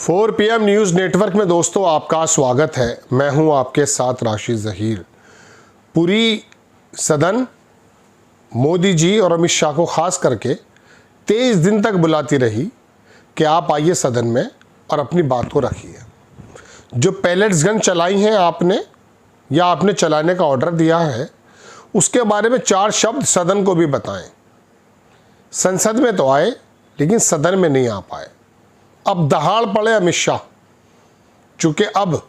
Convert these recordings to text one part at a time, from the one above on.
4 PM news network में दोस्तों आपका स्वागत है। मैं हूं आपके साथ राशिद ज़हीर। पूरी सदन मोदी जी और अमित शाह को खास करके 23 दिन तक बुलाती रही कि आप आइए सदन में और अपनी बात को रखिए। जो पैलेट्स गन चलाई हैं आपने या आपने चलाने का ऑर्डर दिया है, उसके बारे में 4 शब्द सदन को भी बताएं। संसद में तो आए लेकिन सदन में नहीं आ पाए। अब दहाड़ पड़े अमित शाह, चूंकि अब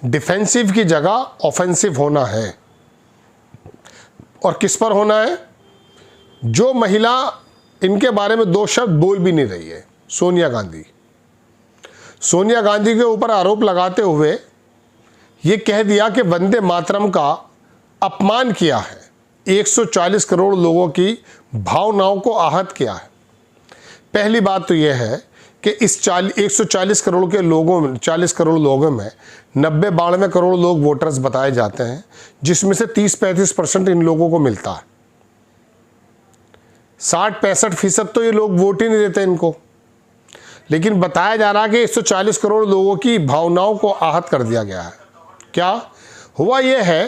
डिफेंसिव की जगह ऑफेंसिव होना है। और किस पर होना है? जो महिला इनके बारे में 2 शब्द बोल भी नहीं रही है, सोनिया गांधी। सोनिया गांधी के ऊपर आरोप लगाते हुए ये कह दिया कि वंदे मातरम का अपमान किया है, 140 करोड़ लोगों की भावनाओं को आहत किया है। पहली बात तो यह है कि इस 140 करोड़ के लोगों में 40 करोड़ लोगों में 90-92 करोड़ लोग वोटर्स बताए जाते हैं, जिसमें से 30-35% इन लोगों को मिलता है। 60-65% तो ये लोग वोट ही नहीं देते इनको। लेकिन बताया जा रहा है कि 140 करोड़ लोगों की भावनाओं को आहत कर दिया गया है। क्या हुआ? यह है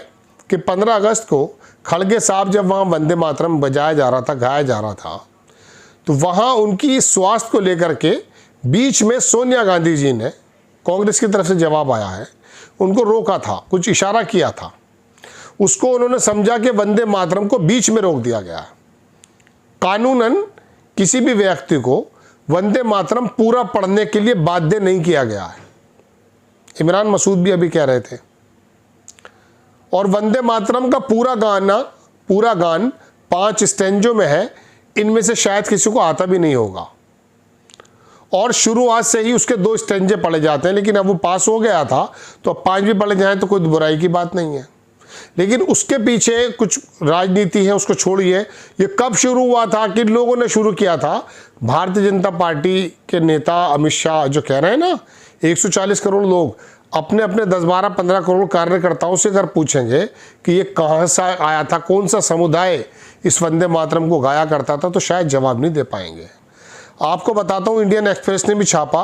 कि 15 अगस्त को खड़गे साहब जब वहाँ वंदे मातरम बजाया जा रहा था, गाया जा रहा था, तो वहाँ उनकी स्वास्थ्य को लेकर के बीच में सोनिया गांधी जी ने, कांग्रेस की तरफ से जवाब आया है, उनको रोका था, कुछ इशारा किया था। उसको उन्होंने समझा कि वंदे मातरम को बीच में रोक दिया गया है। कानूनन किसी भी व्यक्ति को वंदे मातरम पूरा पढ़ने के लिए बाध्य नहीं किया गया है। इमरान मसूद भी अभी कह रहे थे। और वंदे मातरम का पूरा गान 5 स्टेंजों में है। इनमें से शायद किसी को आता भी नहीं होगा। और शुरुआत से ही उसके 2 स्टेंजे पढ़े जाते हैं, लेकिन अब वो पास हो गया था तो अब 5 भी पढ़े जाएं तो कोई बुराई की बात नहीं है। लेकिन उसके पीछे कुछ राजनीति है, उसको छोड़िए। ये कब शुरू हुआ था, किन लोगों ने शुरू किया था? भारतीय जनता पार्टी के नेता अमित शाह जो कह रहे हैं ना, 140 करोड़ लोग अपने अपने 10-12-15 करोड़ कार्यकर्ताओं से अगर पूछेंगे कि ये कहाँ से आया था, कौन सा समुदाय इस वंदे मातरम को गाया करता था, तो शायद जवाब नहीं दे पाएंगे। आपको बताता हूँ, इंडियन एक्सप्रेस ने भी छापा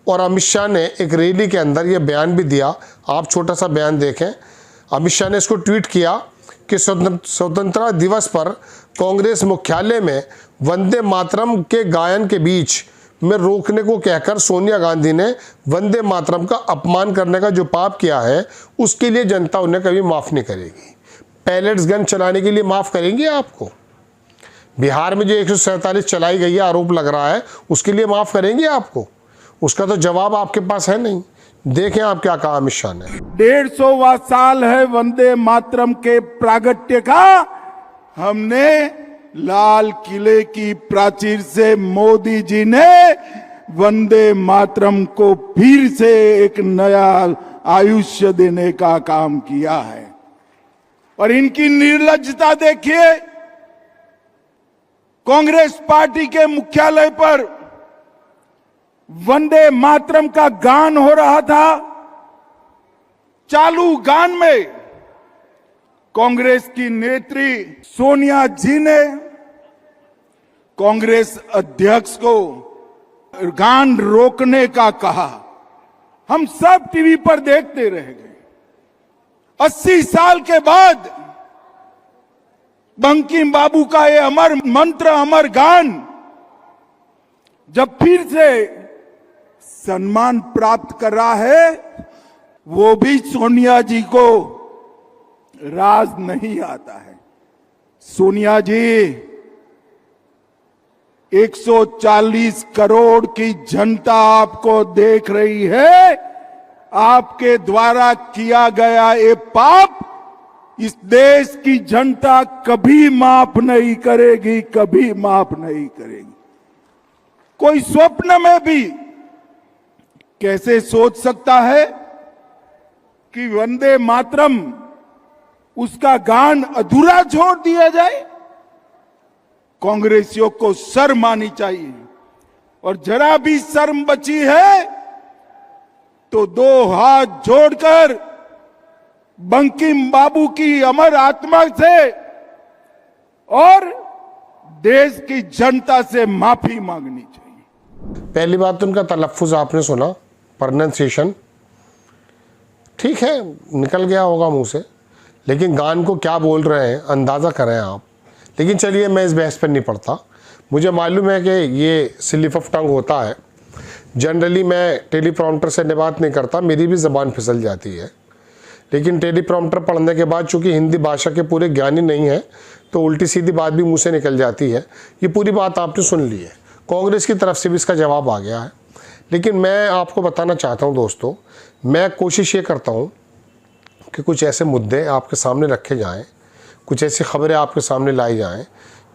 और अमित शाह ने एक रैली के अंदर ये बयान भी दिया। आप छोटा सा बयान देखें। अमित शाह ने इसको ट्वीट किया कि स्वतंत्रता दिवस पर कांग्रेस मुख्यालय में वंदे मातरम के गायन के बीच में रोकने को कहकर सोनिया गांधी ने वंदे मातरम का अपमान करने का जो पाप किया है, उसके लिए जनता उन्हें कभी माफ़ नहीं करेगी। पैलेट्स गन चलाने के लिए माफ़ करेंगे आपको? बिहार में जो 147 चलाई गई है, आरोप लग रहा है, उसके लिए माफ़ करेंगे आपको? उसका तो जवाब आपके पास है नहीं। देखें आप क्या कहा अमित शाह ने। 150वां साल है वंदे मातरम के प्रागट्य का। हमने लाल किले की प्राचीर से मोदी जी ने वंदे मातरम को फिर से एक नया आयुष्य देने का काम किया है। और इनकी निर्लज्जता देखिए। कांग्रेस पार्टी के मुख्यालय पर वंदे मातरम का गान हो रहा था। चालू गान में कांग्रेस की नेत्री सोनिया जी ने कांग्रेस अध्यक्ष को गान रोकने का कहा। हम सब टीवी पर देखते रह गए। 80 साल के बाद बंकिम बाबू का ये अमर मंत्र, अमर गान जब फिर से सम्मान प्राप्त कर रहा है, वो भी सोनिया जी को राज नहीं आता है। सोनिया जी, 140 करोड़ की जनता आपको देख रही है। आपके द्वारा किया गया ये पाप इस देश की जनता कभी माफ नहीं करेगी, कभी माफ नहीं करेगी। कोई स्वप्न में भी कैसे सोच सकता है कि वंदे मातरम उसका गान अधूरा छोड़ दिया जाए? कांग्रेसियों को शर्म आनी चाहिए। और जरा भी शर्म बची है तो 2 हाथ जोड़कर बंकिम बाबू की अमर आत्मा से और देश की जनता से माफी मांगनी चाहिए। पहली बात तो उनका तलफ़ुज़ आपने सुना, प्रोनंसिएशन ठीक है, निकल गया होगा मुंह से, लेकिन गान को क्या बोल रहे हैं अंदाज़ा करें आप। लेकिन चलिए मैं इस बहस पर नहीं पड़ता, मुझे मालूम है कि ये स्लिप ऑफ टंग होता है। जनरली मैं टेलीप्रॉम्प्टर से बात नहीं करता, मेरी भी ज़बान फिसल जाती है, लेकिन टेलीप्रॉम्प्टर पढ़ने के बाद चूँकि हिंदी भाषा के पूरे ज्ञानी नहीं है तो उल्टी सीधी बात भी मुंह से निकल जाती है। ये पूरी बात आपने सुन ली है, कांग्रेस की तरफ से भी इसका जवाब आ गया है। लेकिन मैं आपको बताना चाहता हूँ दोस्तों, मैं कोशिश ये करता हूँ कि कुछ ऐसे मुद्दे आपके सामने रखे जाएं, कुछ ऐसी खबरें आपके सामने लाई जाएं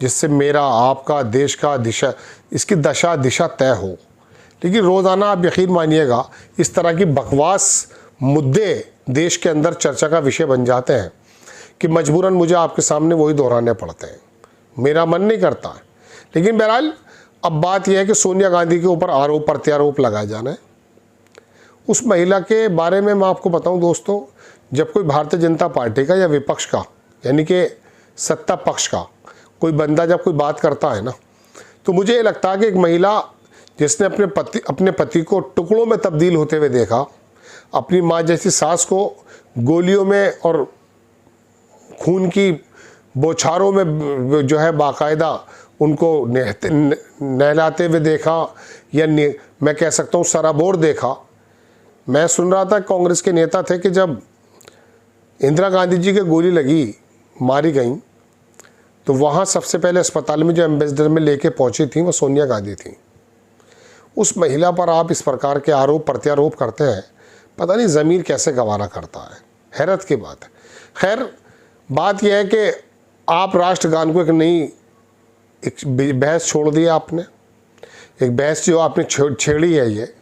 जिससे मेरा, आपका, देश का इसकी दशा दिशा तय हो। लेकिन रोज़ाना आप यकीन मानिएगा इस तरह की बकवास मुद्दे देश के अंदर चर्चा का विषय बन जाते हैं कि मजबूरन मुझे आपके सामने वही दोहराने पड़ते हैं। मेरा मन नहीं करता है, लेकिन बहरहाल अब बात यह है कि सोनिया गांधी के ऊपर आरोप प्रत्यारोप लगाए जाना है। उस महिला के बारे में मैं आपको बताऊं दोस्तों, जब कोई भारतीय जनता पार्टी का या विपक्ष का यानी कि सत्ता पक्ष का कोई बंदा जब कोई बात करता है ना, तो मुझे ये लगता है कि एक महिला जिसने अपने पति को टुकड़ों में तब्दील होते हुए देखा, अपनी माँ जैसी सास को गोलियों में और खून की बौछारों में जो है बाकायदा उनको नहलाते हुए देखा, या मैं कह सकता हूँ सराबोर देखा। मैं सुन रहा था कांग्रेस के नेता थे कि जब इंदिरा गांधी जी के गोली लगी, मारी गई, तो वहाँ सबसे पहले अस्पताल में जो एम्बेसडर में लेके पहुँची थी वो सोनिया गांधी थी। उस महिला पर आप इस प्रकार के आरोप प्रत्यारोप करते हैं, पता नहीं ज़मीर कैसे गवारा करता है, हैरत की बात है। खैर बात यह है कि आप राष्ट्रगान को एक बहस छोड़ दी आपने, एक बहस जो आपने छेड़ी है, ये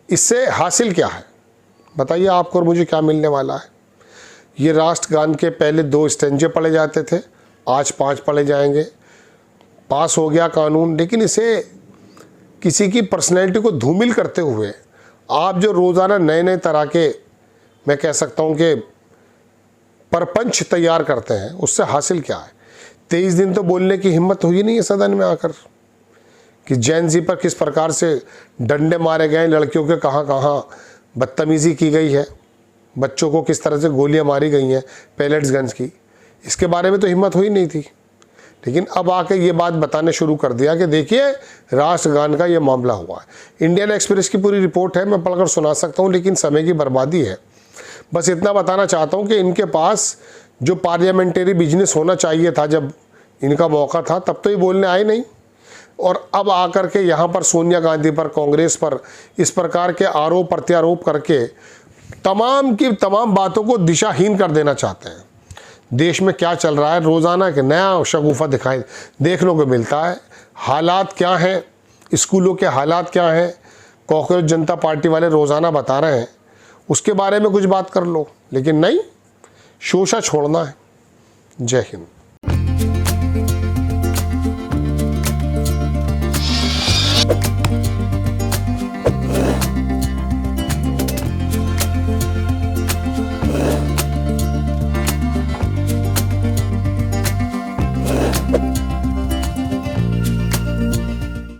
इससे हासिल क्या है बताइए आपको और मुझे क्या मिलने वाला है। ये राष्ट्रगान के पहले 2 स्टेंजे पढ़े जाते थे, आज 5 पढ़े जाएंगे। पास हो गया कानून, लेकिन इसे किसी की पर्सनैलिटी को धूमिल करते हुए आप जो रोज़ाना नए नए तरह के, मैं कह सकता हूँ कि परपंच तैयार करते हैं, उससे हासिल क्या है। 23 दिन तो बोलने की हिम्मत हुई नहीं है सदन में आकर कि जैन जी पर किस प्रकार से डंडे मारे गए, लड़कियों के कहाँ कहाँ बदतमीज़ी की गई है, बच्चों को किस तरह से गोलियां मारी गई हैं पैलेट्स गन्स की, इसके बारे में तो हिम्मत हुई नहीं थी। लेकिन अब आके ये बात बताने शुरू कर दिया कि देखिए राष्ट्रगान का ये मामला हुआ है। इंडियन एक्सप्रेस की पूरी रिपोर्ट है, मैं पढ़कर सुना सकता हूँ, लेकिन समय की बर्बादी है। बस इतना बताना चाहता हूँ कि इनके पास जो पार्लियामेंट्री बिजनेस होना चाहिए था, जब इनका मौका था तब तो ये बोलने आए नहीं, और अब आकर के यहाँ पर सोनिया गांधी पर, कांग्रेस पर इस प्रकार के आरोप प्रत्यारोप करके तमाम की तमाम बातों को दिशाहीन कर देना चाहते हैं। देश में क्या चल रहा है, रोज़ाना के नया शगुफा देखने को मिलता है। हालात क्या हैं, स्कूलों के हालात क्या हैं, कांग्रेस जनता पार्टी वाले रोज़ाना बता रहे हैं, उसके बारे में कुछ बात कर लो, लेकिन नहीं, शोषा छोड़ना है। जय हिंद।